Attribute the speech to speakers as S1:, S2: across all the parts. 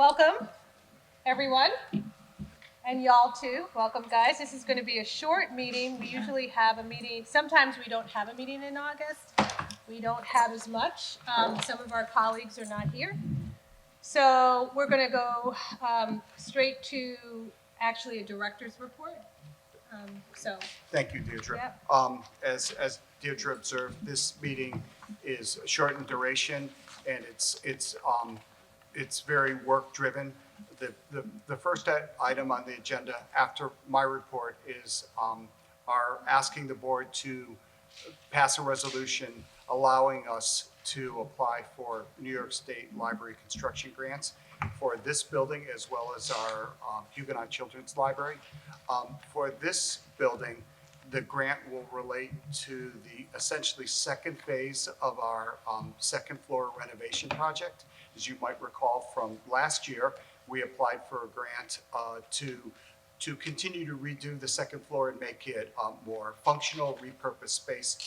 S1: welcome everyone, and y'all too. Welcome, guys. This is going to be a short meeting. We usually have a meeting. Sometimes we don't have a meeting in August. We don't have as much. Some of our colleagues are not here. So we're going to go straight to actually a director's report.
S2: Thank you, Deirdre.
S1: Yep.
S2: As Deirdre observed, this meeting is short in duration, and it's very work driven. The first item on the agenda after my report is our asking the board to pass a resolution allowing us to apply for New York State Library construction grants for this building as well as our Huguenot Children's Library. For this building, the grant will relate to the essentially second phase of our second floor renovation project. As you might recall from last year, we applied for a grant to continue to redo the second floor and make it more functional, repurposed space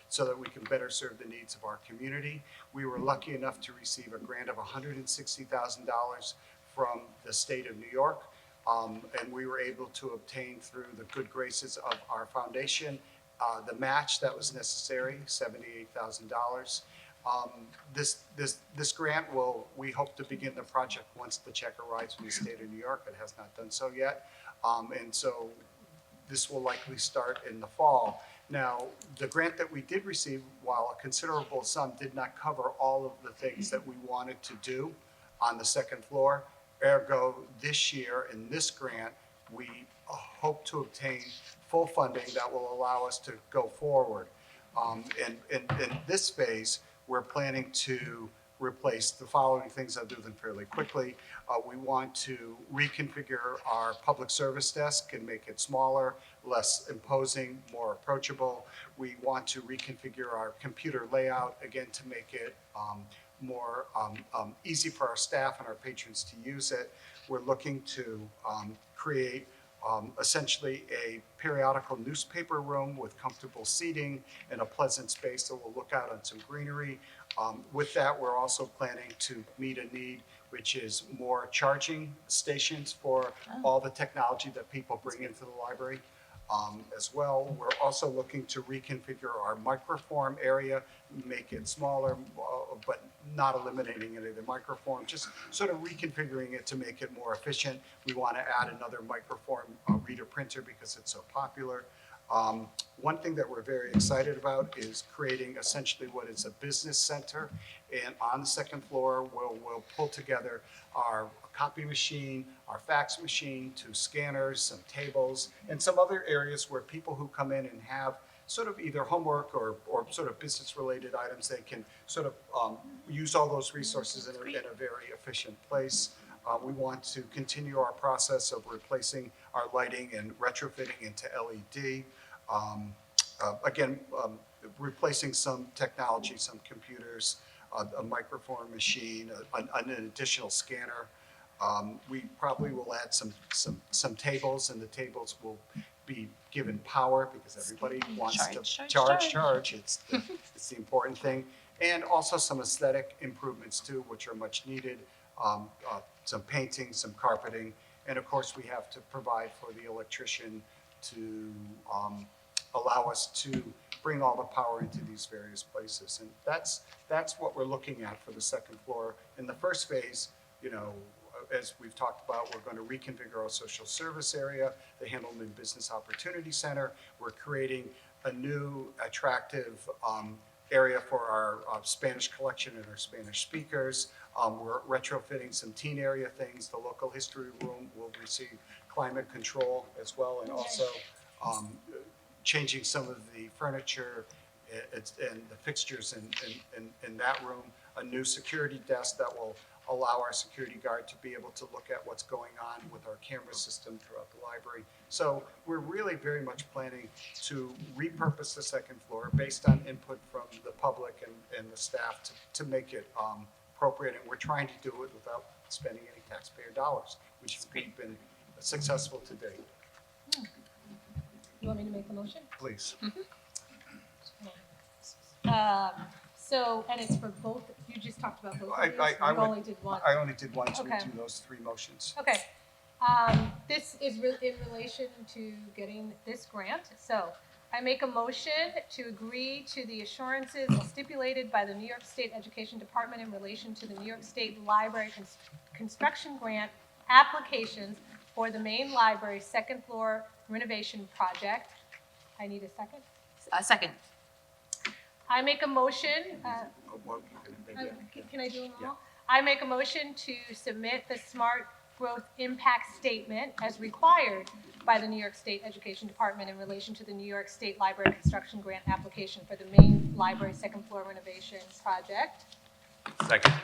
S2: so that we can better serve the needs of our community. We were lucky enough to receive a grant of $160,000 from the state of New York. And we were able to obtain through the good graces of our foundation the match that was necessary, $78,000. This grant we hope to begin the project once the check arrives from the state of New York. It has not done so yet. And so this will likely start in the fall. Now, the grant that we did receive, while a considerable sum, did not cover all of the things that we wanted to do on the second floor. Ergo, this year in this grant, we hope to obtain full funding that will allow us to go forward. In this phase, we're planning to replace the following things. I'll do them fairly quickly. We want to reconfigure our public service desk and make it smaller, less imposing, more approachable. We want to reconfigure our computer layout, again, to make it more easy for our staff and our patrons to use it. We're looking to create essentially a periodical newspaper room with comfortable seating and a pleasant space that will look out on some greenery. With that, we're also planning to meet a need, which is more charging stations for all the technology that people bring into the library. As well, we're also looking to reconfigure our microform area, make it smaller, but not eliminating any of the microform, just sort of reconfiguring it to make it more efficient. We want to add another microform reader printer because it's so popular. One thing that we're very excited about is creating essentially what is a business center. And on the second floor, we'll pull together our copy machine, our fax machine, 2 scanners, some tables, and some other areas where people who come in and have sort of either homework or sort of business related items, they can sort of use all those resources in a very efficient place. We want to continue our process of replacing our lighting and retrofitting into LED. Replacing some technology, some computers, a microform machine, an additional scanner. We probably will add some tables, and the tables will be given power because everybody wants to charge. It's the important thing. And also some aesthetic improvements too, which are much needed. Some painting, some carpeting, and of course we have to provide for the electrician to allow us to bring all the power into these various places. And that's what we're looking at for the second floor. In the first phase, as we've talked about, we're going to reconfigure our social service area, the Hamilton Business Opportunity Center. We're creating a new attractive area for our Spanish collection and our Spanish speakers. We're retrofitting some teen area things. The local history room will receive climate control as well, and also changing some of the furniture and the fixtures in that room. A new security desk that will allow our security guard to be able to look at what's going on with our camera system throughout the library. So we're really very much planning to repurpose the second floor based on input from the public and the staff to make it appropriate. And we're trying to do it without spending any taxpayer dollars, which has been successful to date.
S1: You want me to make the motion?
S2: Please.
S1: And it's for both You just talked about both
S2: I-
S1: of these?
S2: I- I
S1: You
S2: would-
S1: only did one?
S2: I only did one to
S1: Okay.
S2: do those three motions.
S1: Okay. This is in relation to getting this grant. So I make a motion to agree to the assurances stipulated by the New York State Education Department in relation to the New York State Library construction grant applications for the main library second floor renovation project. I need a second.
S3: Second.
S1: I make a motion,
S2: Well, maybe
S1: can I do them
S2: Yeah.
S1: all? I make a motion to submit the Smart Growth Impact Statement as required by the New York State Education Department in relation to the New York State Library Construction Grant application for the main library second floor renovation project.
S4: Second.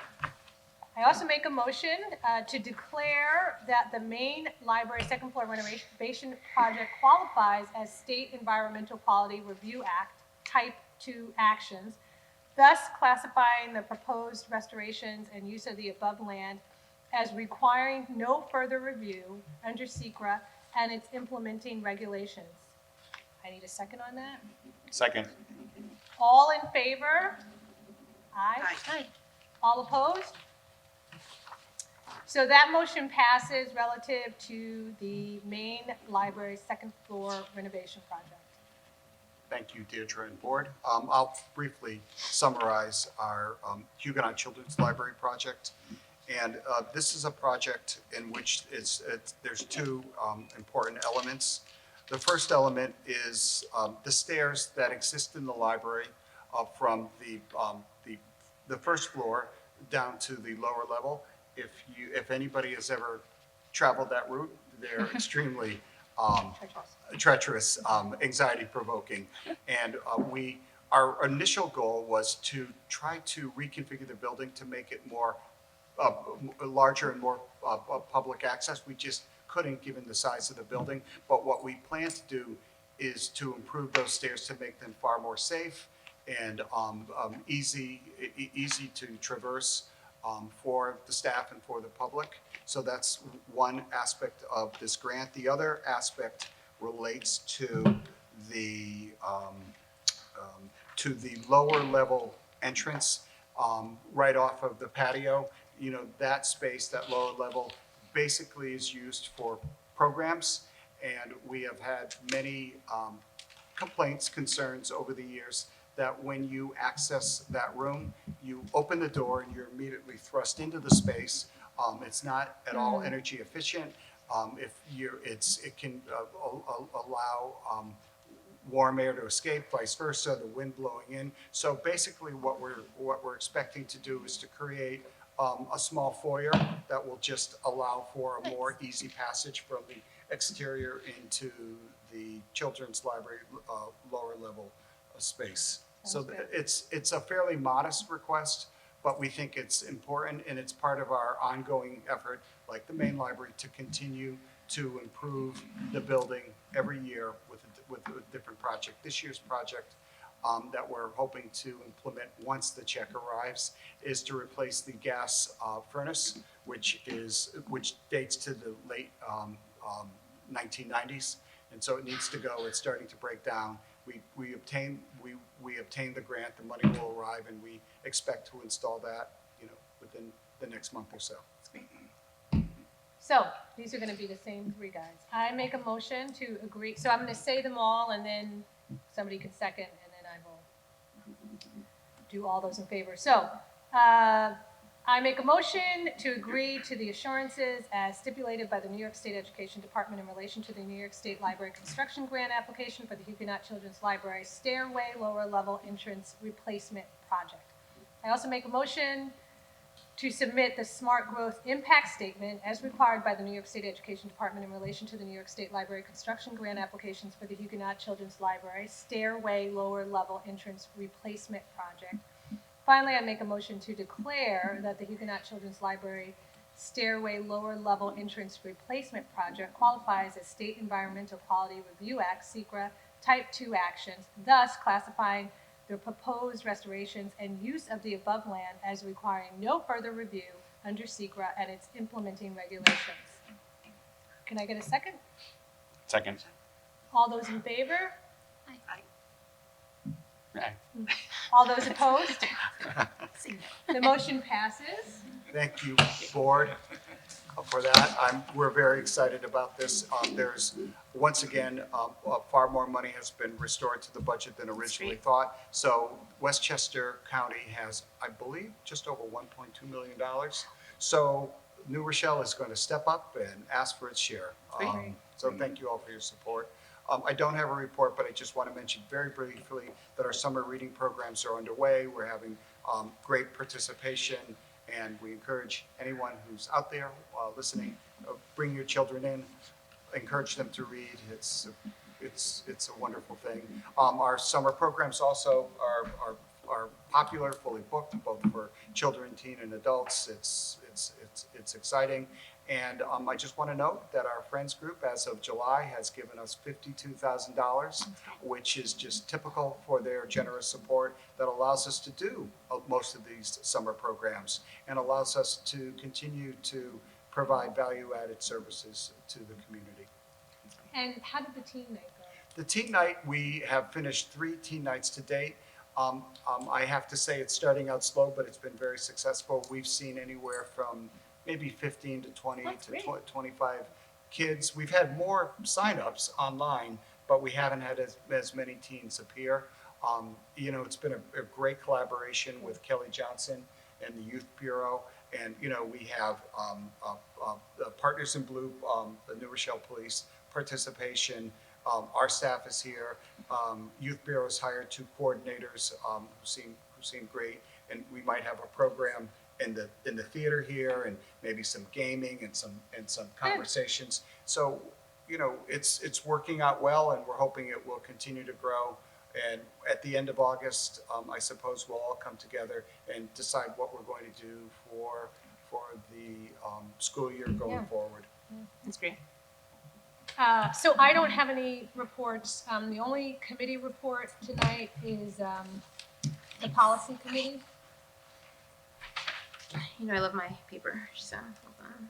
S1: I also make a motion to declare that the main library second floor renovation project qualifies as State Environmental Quality Review Act Type 2 actions, thus classifying the proposed restorations and use of the above land as requiring no further review under SECRA and its implementing regulations. I need a second on that.
S4: Second.
S1: All in favor? Aye.
S3: Aye.
S1: All opposed? So that motion passes relative to the main library second floor renovation project.
S2: Thank you, Deirdre and Board. I'll briefly summarize our Huguenot Children's Library project. And this is a project in which there's two important elements. The first element is the stairs that exist in the library from the first floor down to the lower level. If anybody has ever traveled that route, they're extremely treacherous, anxiety-provoking. And our initial goal was to try to reconfigure the building to make it more larger and more public access. We just couldn't, given the size of the building. But what we plan to do is to improve those stairs to make them far more safe and easy to traverse for the staff and for the public. So that's one aspect of this grant. The other aspect relates to the lower level entrance right off of the patio. You know, that space, that lower level, basically is used for programs. And we have had many complaints, concerns over the years that when you access that room, you open the door and you're immediately thrust into the space. It's not at all energy efficient. It can allow warm air to escape, vice versa, the wind blowing in. So basically, what we're expecting to do is to create a small foyer that will just allow for a more easy passage from the exterior into the children's library lower level space. So it's a fairly modest request, but we think it's important, and it's part of our ongoing effort, like the main library, to continue to improve the building every year with a different project. This year's project that we're hoping to implement once the check arrives is to replace the gas furnace, which dates to the late 1990s, and so it needs to go. It's starting to break down. We obtained the grant. The money will arrive, and we expect to install that, within the next month or so.
S1: So these are going to be the same three guys. I make a motion to agree. So I'm going to say them all, and then somebody can second, and then I will do all those in favor. So I make a motion to agree to the assurances as stipulated by the New York State Education Department in relation to the New York State Library Construction Grant application for the Huguenot Children's Library Stairway Lower Level Entrance Replacement Project. I also make a motion to submit the Smart Growth Impact Statement as required by the New York State Education Department in relation to the New York State Library Construction Grant applications for the Huguenot Children's Library Stairway Lower Level Entrance Replacement Project. Finally, I make a motion to declare that the Huguenot Children's Library Stairway Lower Level Entrance Replacement Project qualifies as State Environmental Quality Review Act, SECRA, Type 2 actions, thus classifying the proposed restorations and use of the above land as requiring no further review under SECRA and its implementing regulations. Can I get a second?
S4: Second.
S1: All those in favor?
S3: Aye.
S4: Aye.
S1: All those opposed? The motion passes.
S2: Thank you, board, for that. We're very excited about this. There's, once again, far more money has been restored to the budget than originally thought. So Westchester County has, I believe, just over $1.2 million. So New Rochelle is going to step up and ask for its share. So thank you all for your support. I don't have a report, but I just want to mention very briefly that our summer reading programs are underway. We're having great participation, and we encourage anyone who's out there listening, bring your children in, encourage them to read. It's a wonderful thing. Our summer programs also are popular, fully booked, both for children, teen, and adults. It's exciting. And I just want to note that our Friends group, as of July, has given us $52,000, which is just typical for their generous support that allows us to do most of these summer programs and allows us to continue to provide value-added services to the community.
S1: And how did the teen night go?
S2: The teen night, we have finished 3 teen nights to date. I have to say it's starting out slow, but it's been very successful. We've seen anywhere from maybe 15 to 20 to 25 kids. We've had more signups online, but we haven't had as many teens appear. It's been a great collaboration with Kelly Johnson and the Youth Bureau. And, we have Partners in Blue, the New Rochelle Police participation. Our staff is here. Youth Bureau has hired 2 coordinators who seem great. And we might have a program in the theater here, and maybe some gaming and some conversations. So, it's working out well, and we're hoping it will continue to grow. And at the end of August, I suppose we'll all come together and decide what we're going to do for the school year going forward.
S3: That's great.
S1: So I don't have any reports. The only committee report tonight is the policy committee.
S3: I love my paper, so hold on.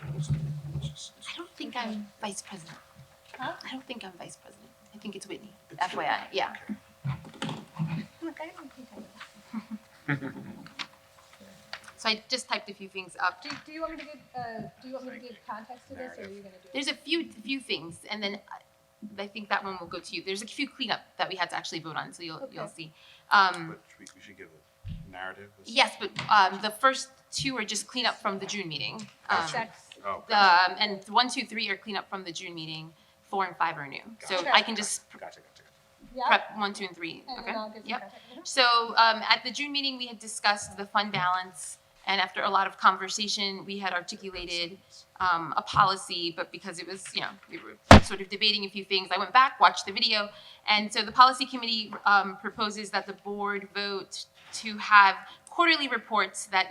S3: I don't think I'm vice president.
S1: Huh?
S3: I don't think I'm vice president. I think it's Whitney. FYI, yeah.
S1: Look, I don't think I know.
S3: So I just typed a few things up.
S1: Do you want me to give context to this, or are you going to do it?
S3: There's a few things, and then I think that one will go to you. There's a few cleanup that we had to actually vote on, so you'll see.
S4: But we should give a narrative.
S3: Yes, but the first 2 are just cleanup from the June meeting. And 1, 2, 3 are cleanup from the June meeting. 4 and 5 are new. So
S1: Gotcha.
S3: I can just
S4: Gotcha.
S1: Yeah.
S3: prep 1, 2, and 3.
S1: And
S3: Okay.
S1: then I'll give you
S3: Yep.
S1: context.
S3: So at the June meeting, we had discussed the fund balance, and after a lot of conversation, we had articulated a policy, but because it was, we were sort of debating a few things, I went back, watched the video, and so the policy committee proposes that the board vote to have quarterly reports that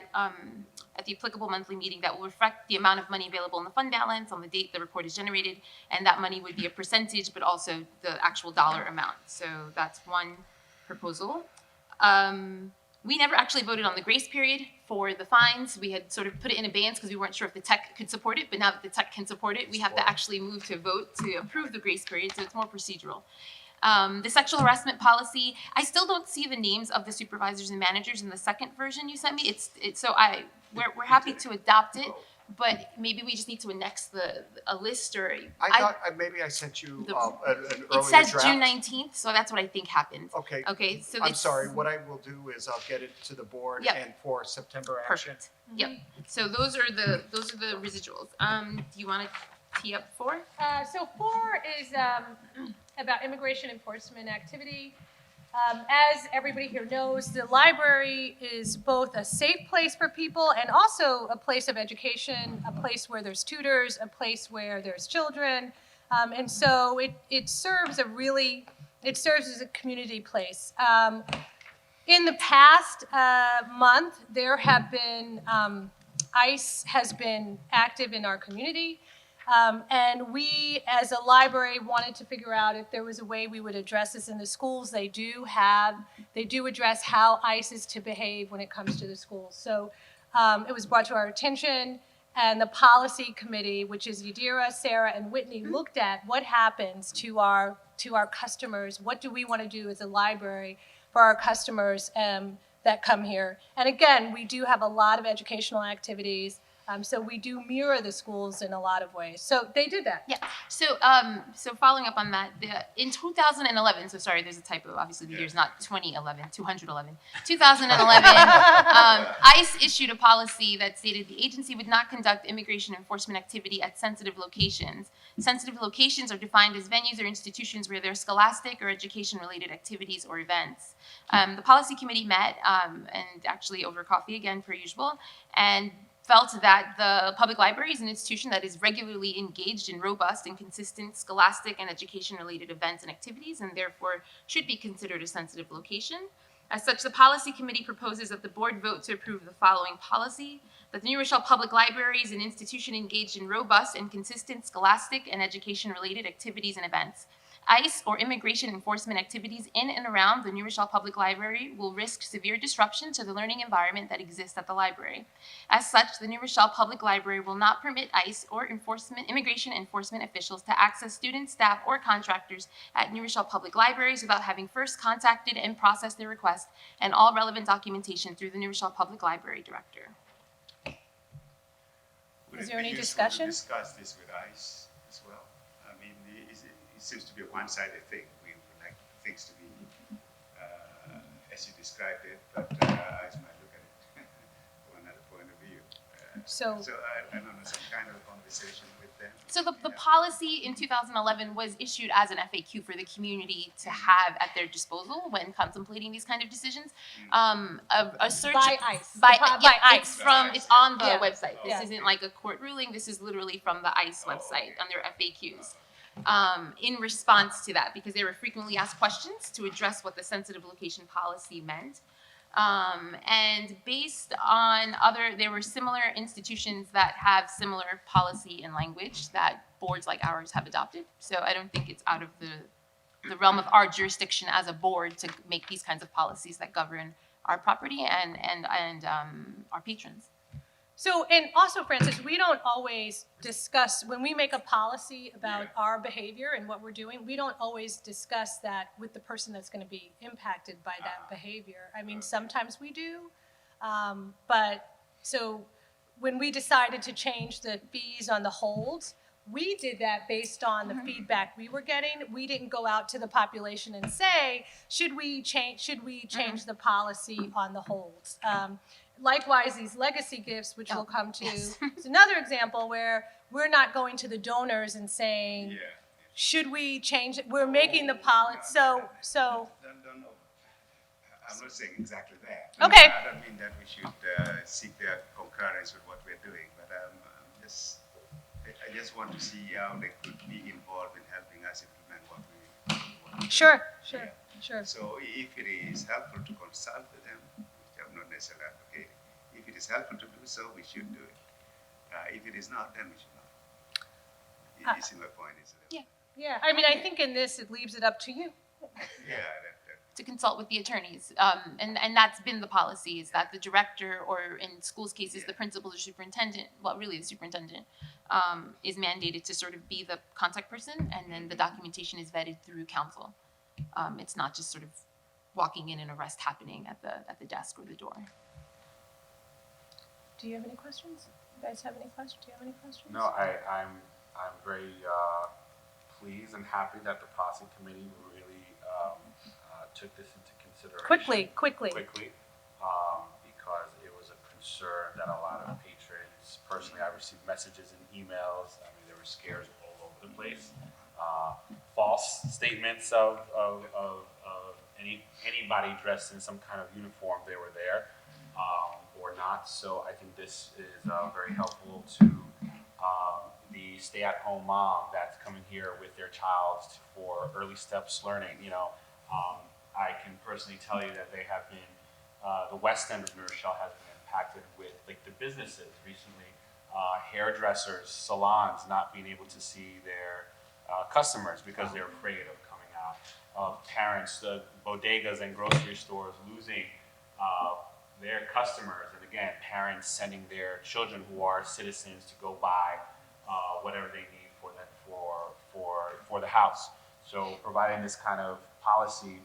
S3: at the applicable monthly meeting that will reflect the amount of money available in the fund balance on the date the report is generated, and that money would be a percentage, but also the actual dollar amount. So that's one proposal. We never actually voted on the grace period for the fines. We had sort of put it in abeyance because we weren't sure if the tech could support it, but now that the tech can support it, we have to actually move to vote to approve the grace period, so it's more procedural. The sexual harassment policy, I still don't see the names of the supervisors and managers in the second version you sent me. We're happy to adopt it, but maybe we just need to annex a list, or
S2: I thought maybe I sent you an earlier
S3: it says
S2: draft.
S3: June 19th, so that's what I think happened.
S2: Okay.
S3: Okay, so
S2: I'm sorry. What I will do is I'll get it to the board
S3: Yep.
S2: and for September action.
S3: Perfect. Yep. So those are the residuals. Do you want to tee up 4?
S1: So 4 is about immigration enforcement activity. As everybody here knows, the library is both a safe place for people and also a place of education, a place where there's tutors, a place where there's children. And so it serves as a community place. In the past month, there have been, ICE has been active in our community. And we, as a library, wanted to figure out if there was a way we would address this in the schools. They do address how ICE is to behave when it comes to the schools. So it was brought to our attention, and the policy committee, which is Yadira, Sarah, and Whitney, looked at what happens to our customers. What do we want to do as a library for our customers that come here. And again, we do have a lot of educational activities. So we do mirror the schools in a lot of ways. So they did that.
S3: Yeah. So following up on that, in 2011, so sorry, there's a typo. Obviously, the year's not 2011, 211. 2011, ICE issued a policy that stated the agency would not conduct immigration enforcement activity at sensitive locations. Sensitive locations are defined as venues or institutions where there are scholastic or education-related activities or events. The policy committee met, and actually over coffee again, per usual, and felt that the public library is an institution that is regularly engaged in robust and consistent scholastic and education-related events and activities, and therefore should be considered a sensitive location. As such, the policy committee proposes that the board vote to approve the following policy: that the New Rochelle Public Library is an institution engaged in robust and consistent scholastic and education-related activities and events. ICE or immigration enforcement activities in and around the New Rochelle Public Library will risk severe disruption to the learning environment that exists at the library. As such, the New Rochelle Public Library will not permit ICE or immigration enforcement officials to access students, staff, or contractors at New Rochelle Public Libraries without having first contacted and processed their request and all relevant documentation through the New Rochelle Public Library Director.
S1: Is there any discussion?
S5: Discuss this with ICE as well. I mean, it seems to be a one-sided thing. We would like things to be as you described it, but ICE might look at it from another point of view.
S1: So
S5: I don't know, some kind of conversation with them.
S3: So the policy in 2011 was issued as an FAQ for the community to have at their disposal when contemplating these kind of decisions. A search
S1: by ICE.
S3: by
S1: ICE.
S3: it's on the
S1: Yeah.
S3: website. This
S1: Yeah.
S3: isn't like a court ruling. This is literally from the ICE website on their FAQs. In response to that, because they were frequently asked questions to address what the sensitive location policy meant. And based on there were similar institutions that have similar policy and language that boards like ours have adopted. So I don't think it's out of the realm of our jurisdiction as a board to make these kinds of policies that govern our property and our patrons.
S1: So, and also, Francis, we don't always discuss, when we make a policy about our behavior and what we're doing, we don't always discuss that with the person that's going to be impacted by that behavior. I mean, sometimes we do, but so when we decided to change the fees on the holds, we did that based on the feedback we were getting. We didn't go out to the population and say, should we change the policy on the holds? Likewise, these legacy gifts, which we'll come to, is another example where we're not going to the donors and saying, should we change it? We're making the policy. So.
S5: No. I'm not saying exactly that.
S1: Okay.
S5: I don't mean that we should seek their concurrence with what we're doing, but I just want to see how they could be involved in helping us implement what we want.
S1: Sure.
S5: So if it is helpful to consult with them, which I'm not necessarily advocating, if it is helpful to do so, we should do it. If it is not, then we should not. You see my point, isn't it?
S1: Yeah. I mean, I think in this, it leaves it up to you.
S3: To consult with the attorneys. And that's been the policy, is that the director, or in schools cases, the principal or superintendent, well, really the superintendent, is mandated to sort of be the contact person, and then the documentation is vetted through counsel. It's not just sort of walking in and arrest happening at the desk or the door.
S1: Do you have any questions? You guys have any questions? Do you have any questions?
S4: No, I'm very pleased and happy that the policy committee really took this into consideration.
S1: Quickly.
S4: Because it was a concern that a lot of patrons, personally, I received messages and emails. I mean, there were scares all over the place. False statements of anybody dressed in some kind of uniform, they were there or not. So I think this is very helpful to the stay-at-home mom that's coming here with their child for early steps learning. I can personally tell you that they have been, the west end of New Rochelle has been impacted with like the businesses recently, hairdressers, salons not being able to see their customers because they're afraid of coming out, parents, the bodegas and grocery stores losing their customers, and again, parents sending their children who are citizens to go buy whatever they need for the house. So providing this kind of policy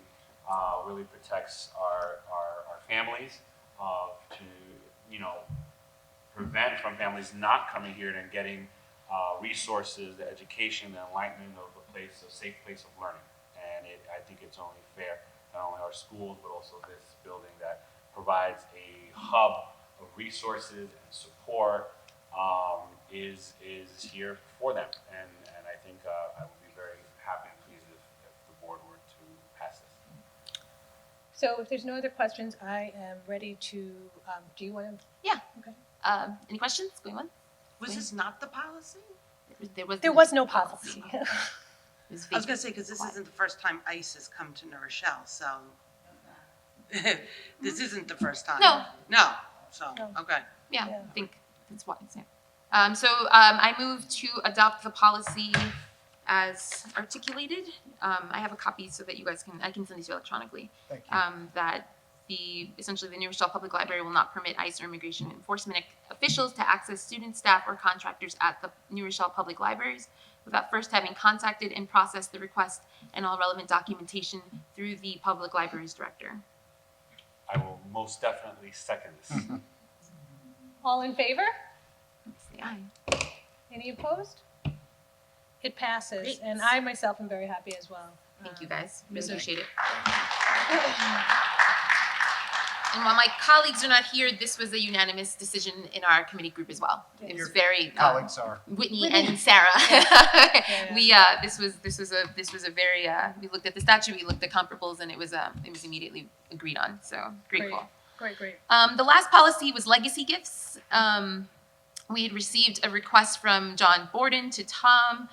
S4: really protects our families, to, you know, prevent from families not coming here and getting resources, the education, the enlightenment of a safe place of learning. And I think it's only fair, not only our schools, but also this building that provides a hub of resources and support is here for them. And I think I would be very happy and pleased if the board were to pass this.
S1: So if there's no other questions, I am ready to, do you want to?
S3: Yeah.
S1: Okay.
S3: Any questions going on?
S6: Was this not the policy?
S1: There was no policy.
S3: It
S6: I was gonna say, because this isn't the first time ICE has come to New Rochelle, so. This isn't the first time.
S3: No.
S6: No, so,
S1: No.
S6: okay.
S3: Yeah,
S1: Yeah.
S3: I think that's why it's there. So I move to adopt the policy as articulated. I have a copy so that you guys I can send these electronically.
S2: Thank you.
S3: That essentially the New Rochelle Public Library will not permit ICE or immigration enforcement officials to access student, staff, or contractors at the New Rochelle Public Libraries without first having contacted and processed the request and all relevant documentation through the Public Libraries Director.
S4: I will most definitely second this.
S1: All in favor?
S3: Say aye.
S1: Any opposed? It passes,
S3: Great.
S1: and I myself am very happy as well.
S3: Thank you guys. Really
S1: Really.
S3: appreciate it. And while my colleagues are not here, this was a unanimous decision in our committee group as well. It was
S2: Your
S3: very
S2: Colleagues are.
S3: Whitney and Sarah.
S1: Yeah.
S3: We this was a very we looked at the statute, we looked at comparables, and it was immediately agreed on. So grateful.
S1: Great.
S3: The last policy was legacy gifts. We had received a request from John Borden to Tom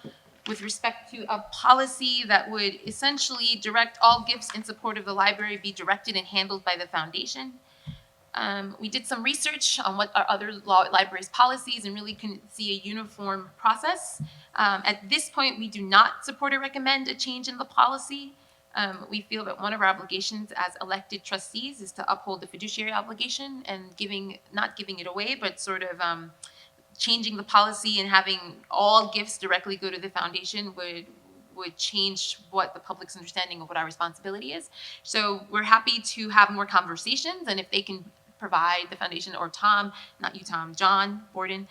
S3: with respect to a policy that would essentially direct all gifts in support of the library be directed and handled by the foundation. We did some research on what our other libraries' policies and really couldn't see a uniform process. At this point, we do not support or recommend a change in the policy. We feel that one of our obligations as elected trustees is to uphold the fiduciary obligation and not giving it away, but sort of changing the policy and having all gifts directly go to the foundation would change what the public's understanding of what our responsibility is. So we're happy to have more conversations, and if they can provide the foundation or Tom, not you Tom, John Borden,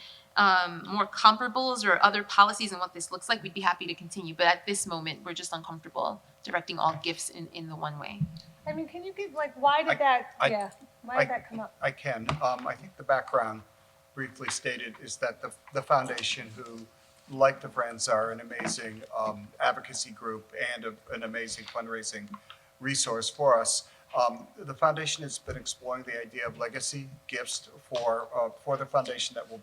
S3: more comparables or other policies and what this looks like, we'd be happy to continue. But at this moment, we're just uncomfortable directing all gifts in the one way.
S1: I mean, can you give, like, why did that come up?
S2: I can. I think the background briefly stated is that the foundation, who, like the Friends, are an amazing advocacy group and an amazing fundraising resource for us. The foundation has been exploring the idea of legacy gifts for the foundation that will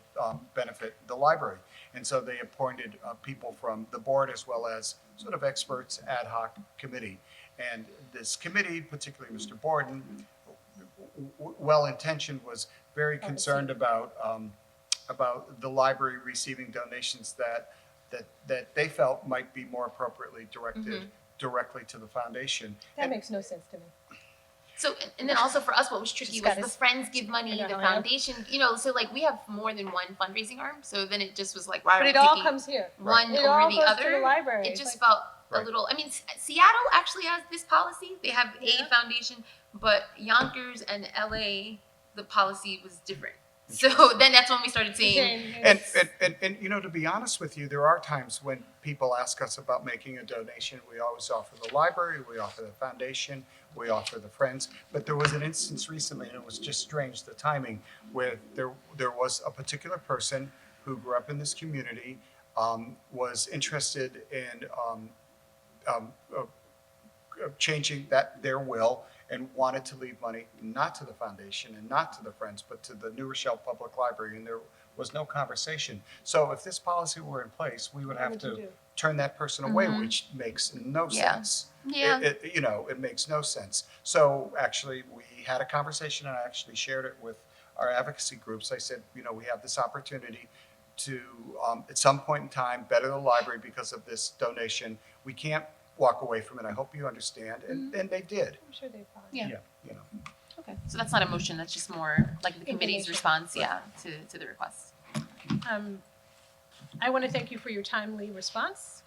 S2: benefit the library. And so they appointed people from the board as well as sort of experts ad hoc committee. And this committee, particularly Mr. Borden, well-intentioned, was very concerned about the library receiving donations that they felt might be more appropriately directed directly to the foundation.
S1: That makes no sense to me.
S3: So, and then also for us, what was tricky
S1: Just
S3: was
S1: gotta
S3: the Friends give money,
S1: figure
S3: the
S1: out how to-
S3: foundation, so like we have more than one fundraising arm. So then it just was like, why are
S1: But
S3: we
S1: it all
S3: picking
S1: comes here.
S3: one
S1: It
S3: over
S1: all
S3: the
S1: goes to
S3: other?
S1: the library.
S3: It
S1: It's
S3: just
S1: like-
S3: felt a
S2: Right.
S3: little. I mean, Seattle actually has this policy. They have
S1: Yeah.
S3: a foundation, but Yonkers and LA, the policy was different. So then that's when we started saying,
S2: And to be honest with you, there are times when people ask us about making a donation. We always offer the library, we offer the foundation, we offer the Friends. But there was an instance recently, and it was just strange, the timing, where there was a particular person who grew up in this community, was interested in changing their will, and wanted to leave money not to the foundation and not to the Friends, but to the New Rochelle Public Library, and there was no conversation. So if this policy were in place, we would have
S1: would you
S2: to
S1: do?
S2: turn that person away, which makes no
S3: Yeah.
S2: sense.
S3: Yeah.
S2: It makes no sense. So actually, we had a conversation, and I actually shared it with our advocacy groups. I said, we have this opportunity to, at some point in time, better the library because of this donation. We can't walk away from it. I hope you understand. And they did.
S1: I'm sure they probably.
S3: Yeah.
S2: Yeah.
S3: okay, so that's not a motion. That's just more like the committee's
S1: Information.
S3: response, to the request.
S1: I want to thank you for your timely response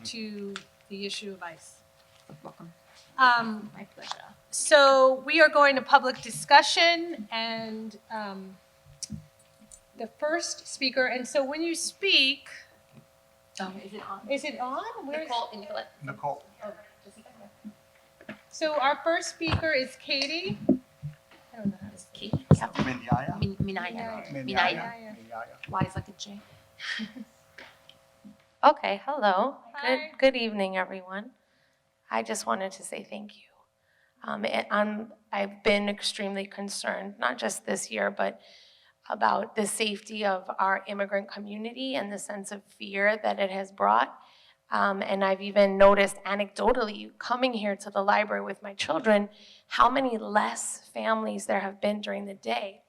S1: to the issue of ICE.
S3: Welcome.
S1: Um,
S3: My pleasure.
S1: So we are going to public discussion, and the first speaker, and so when you speak,
S3: Oh, is it on?
S1: is it on? Where's,
S3: Nicole, and Nicolette.
S2: Nicole,
S3: Oh, Jessica? No.
S1: so our first speaker is Katie. I don't know how to say
S3: Kate.
S2: Minyaya?
S3: Minaya.
S1: Minaya.
S3: Minaya.
S2: Minyaya.
S3: Y is like a J.
S7: Okay, hello.
S1: Hi.
S7: Good evening, everyone. I just wanted to say thank you. I've been extremely concerned, not just this year, but about the safety of our immigrant community and the sense of fear that it has brought. And I've even noticed anecdotally, coming here to the library with my children, how many less families there have been during the day.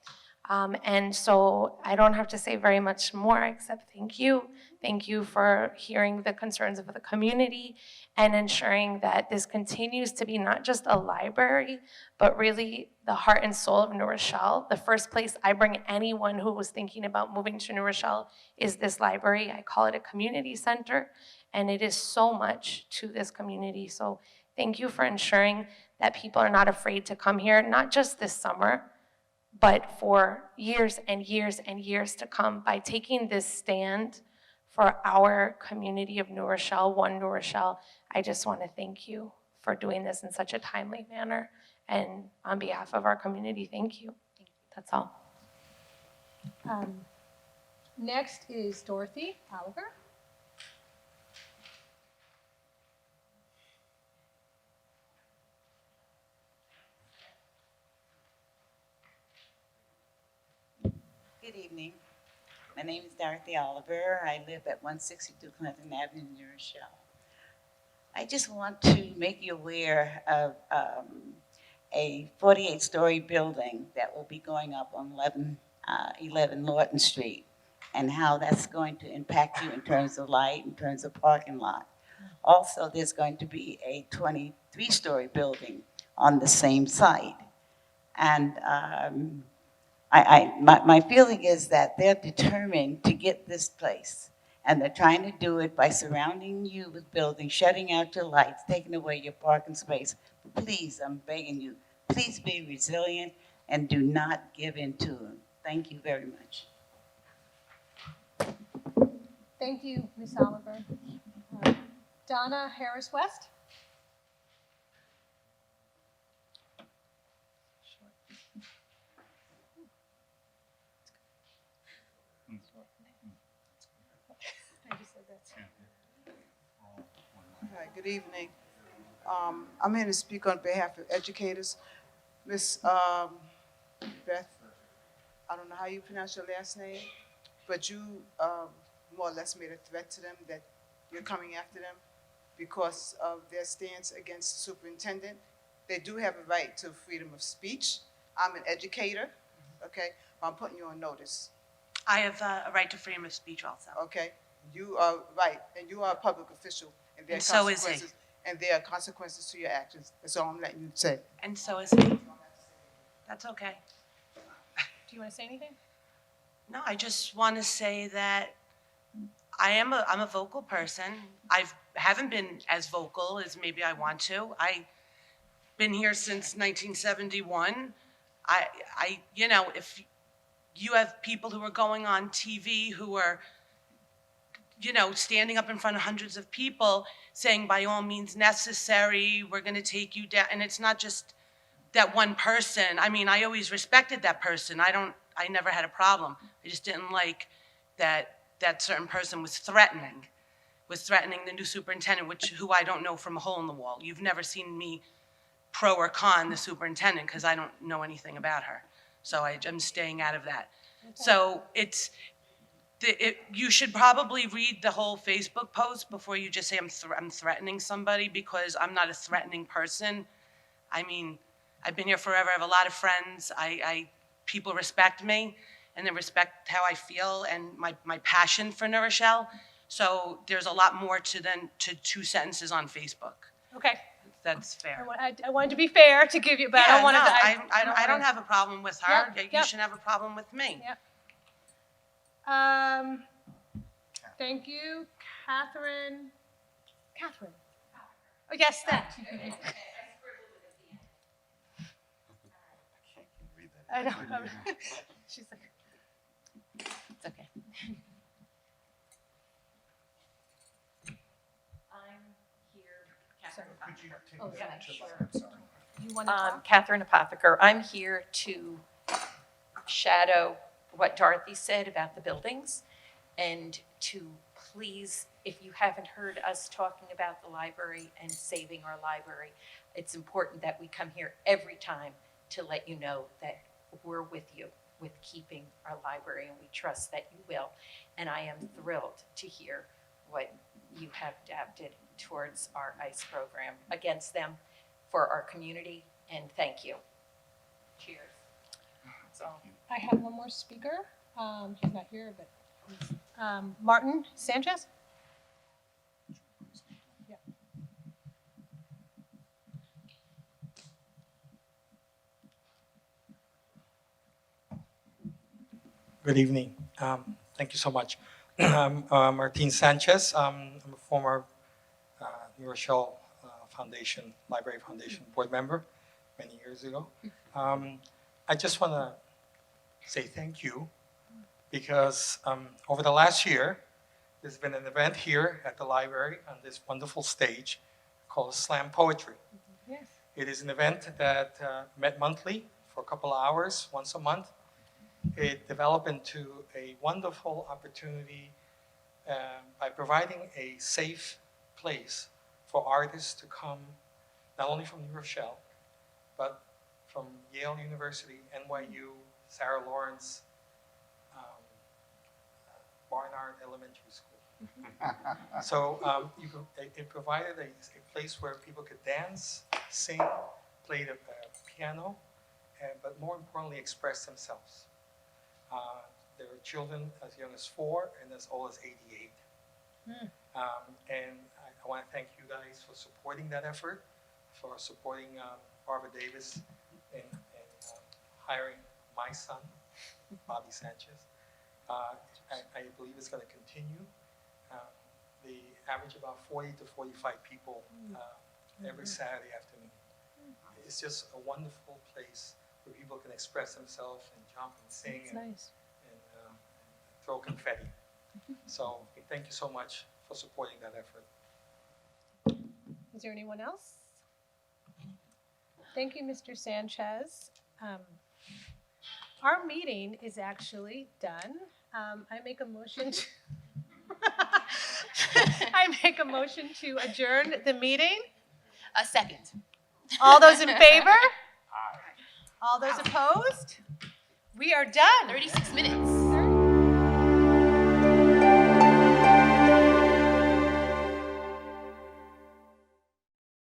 S7: And so I don't have to say very much more except thank you. Thank you for hearing the concerns of the community and ensuring that this continues to be not just a library, but really the heart and soul of New Rochelle. The first place I bring anyone who was thinking about moving to New Rochelle is this library. I call it a community center, and it is so much to this community. So thank you for ensuring that people are not afraid to come here, not just this summer, but for years and years and years to come. By taking this stand for our community of New Rochelle, one New Rochelle, I just want to thank you for doing this in such a timely manner. And on behalf of our community, thank you. That's all.
S1: Next is Dorothy Oliver.
S8: Good evening. My name is Dorothy Oliver. I live at 162 Clinton Avenue, New Rochelle. I just want to make you aware of a 48-story building that will be going up on 11 Lawton Street, and how that's going to impact you in terms of light, in terms of parking lot. Also, there's going to be a 23-story building on the same site. And my feeling is that they're determined to get this place, and they're trying to do it by surrounding you with buildings, shutting out your lights, taking away your parking space. Please, I'm begging you, please be resilient and do not give in to them. Thank you very much.
S1: Thank you, Ms. Oliver. Donna Harris-West.
S9: Hi, good evening. I'm here to speak on behalf of educators. Miss Beth, I don't know how you pronounce your last name, but you more or less made a threat to them that you're coming after them because of their stance against the superintendent. They do have a right to freedom of speech. I'm an educator, okay? I'm putting you on notice,
S6: I have a right to freedom of speech also.
S9: okay? You are right, and you are a public official, and there are
S6: And so is he.
S9: consequences. And there are consequences to your actions. That's all I'm letting you say.
S6: And so is he. That's okay.
S1: Do you want to say anything?
S6: No, I just want to say that I'm a vocal person. Haven't been as vocal as maybe I want to. I've been here since 1971. If you have people who are going on TV who are, standing up in front of hundreds of people saying by all means necessary, we're going to take you down. And it's not just that one person. I mean, I always respected that person. I never had a problem. I just didn't like that certain person was threatening the new superintendent, who I don't know from a hole in the wall. You've never seen me pro or con the superintendent because I don't know anything about her. So I'm staying out of that. Okay. So you should probably read the whole Facebook post before you just say I'm threatening somebody, because I'm not a threatening person. I mean, I've been here forever. I have a lot of friends. People respect me, and they respect how I feel and my passion for New Rochelle. So there's a lot more to two sentences on Facebook.
S1: Okay.
S6: That's fair.
S1: I wanted to be fair to give you, but I don't want to.
S6: I don't have a problem with her.
S1: Yep.
S6: You shouldn't have a problem with me.
S1: Yep. Thank you, Catherine. Oh, yes, that. I don't know. She's like,
S3: It's okay.
S10: I'm here,
S1: sorry.
S2: Could you take
S1: Oh,
S2: the
S1: yeah,
S2: picture?
S10: sure.
S2: I'm sorry.
S1: You want to talk?
S10: Catherine Apotheker. I'm here to shadow what Dorothy said about the buildings and to please, if you haven't heard us talking about the library and saving our library, it's important that we come here every time to let you know that we're with you with keeping our library, and we trust that you will. And I am thrilled to hear what you have adapted towards our ICE program against them for our community, and thank you. Cheers. That's all.
S1: I have one more speaker. He's not here, but Martin Sanchez. Yeah.
S11: Good evening. Thank you so much. I'm Martin Sanchez. I'm a former Rochelle Foundation, Library Foundation board member many years ago. I just want to say thank you because over the last year, there's been an event here at the library on this wonderful stage called Slam Poetry.
S1: Yes.
S11: It is an event that met monthly for a couple of hours, once a month. It developed into a wonderful opportunity by providing a safe place for artists to come, not only from New Rochelle, but from Yale University, NYU, Sarah Lawrence, Barnard Elementary School. So it provided a place where people could dance, sing, play the piano, but more importantly, express themselves. There are children as young as 4 and as old as 88. And I want to thank you guys for supporting that effort, for supporting Barbara Davis in hiring my son, Bobby Sanchez. I believe it's going to continue. They average about 40 to 45 people every Saturday afternoon. It's just a wonderful place where people can express themselves and jump and sing
S1: That's
S11: and
S1: nice.
S11: throw confetti. So thank you so much for supporting that effort.
S1: Is there anyone else? Thank you, Mr. Sanchez. Our meeting is actually done. I make a motion to I make a motion to adjourn the meeting.
S3: A second.
S1: All those in favor? All those opposed? We are done.
S3: 36 minutes.